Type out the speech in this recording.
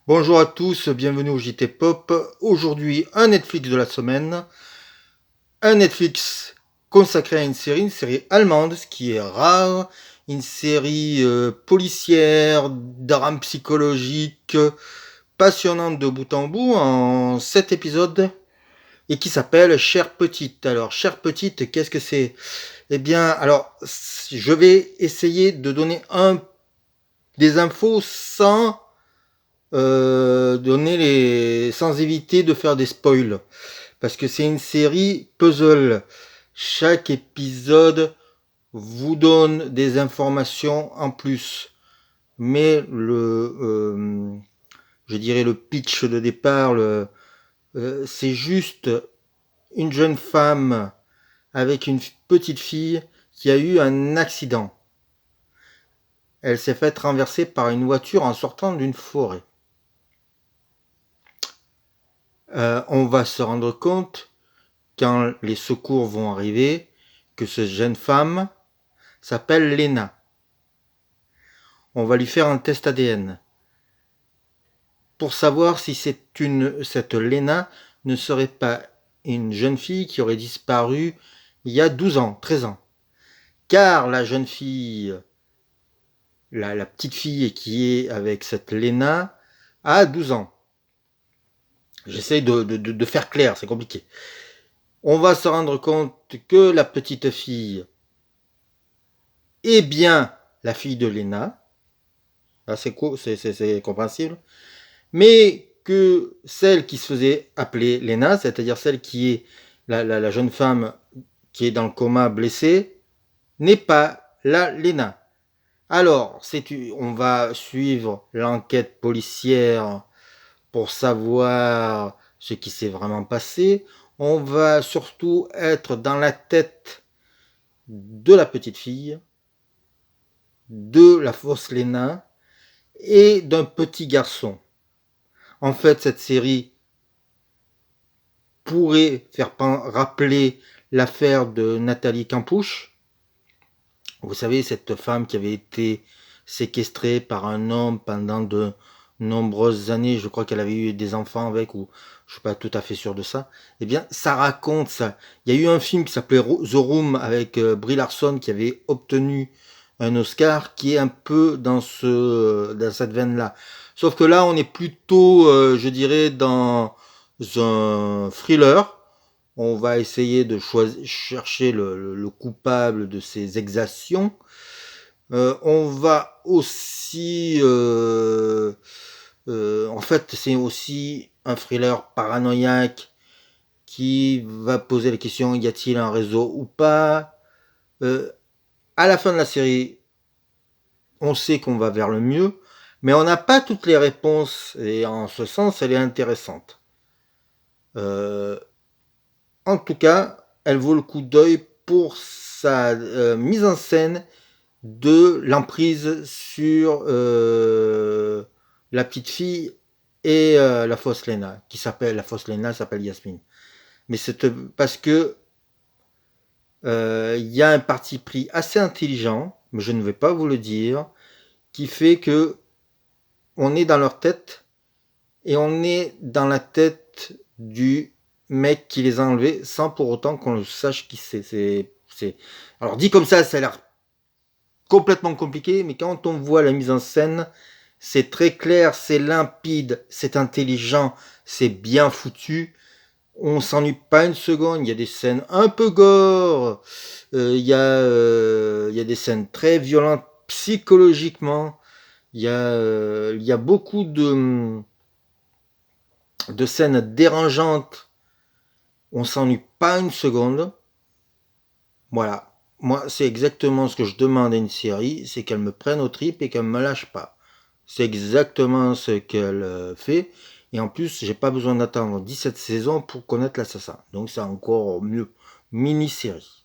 Bonjour à tous, bienvenue au JT Pop. Aujourd'hui, un Netflix de la semaine. Un Netflix consacré à une série allemande, ce qui est rare. Une série policière, drame psychologique, passionnante de bout en bout, en 7 épisodes, et qui s'appelle Chère Petite. Alors, Chère Petite, qu'est-ce que c'est? Eh bien, alors, je vais essayer de donner des infos sans éviter de faire des spoils, parce que c'est une série puzzle. Chaque épisode vous donne des informations en plus, mais je dirais le pitch de départ, c'est juste une jeune femme avec une petite fille qui a eu un accident. Elle s'est faite renverser par une voiture en sortant d'une forêt. On va se rendre compte quand les secours vont arriver que cette jeune femme s'appelle Lena. On va lui faire un test ADN pour savoir si cette Lena ne serait pas une jeune fille qui aurait disparu il y a 12 ans, 13 ans. Car la jeune fille, la petite fille qui est avec cette Lena, a 12 ans. J'essaye de faire clair, c'est compliqué. On va se rendre compte que la petite fille est bien la fille de Lena. Ah, c'est compréhensible. Mais que celle qui se faisait appeler Lena, c'est-à-dire celle qui est la jeune femme qui est dans le coma blessée, n'est pas la Lena. Alors, on va suivre l'enquête policière pour savoir ce qui s'est vraiment passé. On va surtout être dans la tête de la petite fille, de la fausse Lena et d'un petit garçon. En fait, cette série pourrait faire rappeler l'affaire de Nathalie Campouche. Vous savez, cette femme qui avait été séquestrée par un homme pendant de nombreuses années. Je crois qu'elle avait eu des enfants avec, ou je ne suis pas tout à fait sûr de ça. Eh bien, ça raconte ça. Il y a eu un film qui s'appelait The Room avec Brie Larson qui avait obtenu un Oscar, qui est un peu dans cette veine-là. Sauf que là, on est plutôt, je dirais, dans un thriller. On va essayer de chercher le coupable de ces exactions. On va aussi... en fait, c'est aussi un thriller paranoïaque qui va poser la question, y a-t-il un réseau ou pas? À la fin de la série, on sait qu'on va vers le mieux, mais on n'a pas toutes les réponses, et en ce sens, elle est intéressante. En tout cas, elle vaut le coup d'œil pour sa mise en scène de l'emprise sur la petite fille et la fausse Lena, la fausse Lena s'appelle Yasmine. Mais c'est parce que il y a un parti pris assez intelligent, mais je ne vais pas vous le dire, qui fait que on est dans leur tête et on est dans la tête du mec qui les a enlevés sans pour autant qu'on le sache qui c'est. Alors dit comme ça a l'air complètement compliqué, mais quand on voit la mise en scène, c'est très clair, c'est limpide, c'est intelligent, c'est bien foutu. On s'ennuie pas une seconde. Il y a des scènes un peu gore, il y a des scènes très violentes psychologiquement. Il y a beaucoup de scènes dérangeantes. On s'ennuie pas une seconde. Voilà. Moi, c'est exactement ce que je demande à une série, c'est qu'elle me prenne aux tripes et qu'elle me lâche pas. C'est exactement ce qu'elle fait. Et en plus, j'ai pas besoin d'attendre 17 saisons pour connaître l'assassin. Donc c'est encore mieux. Mini-série.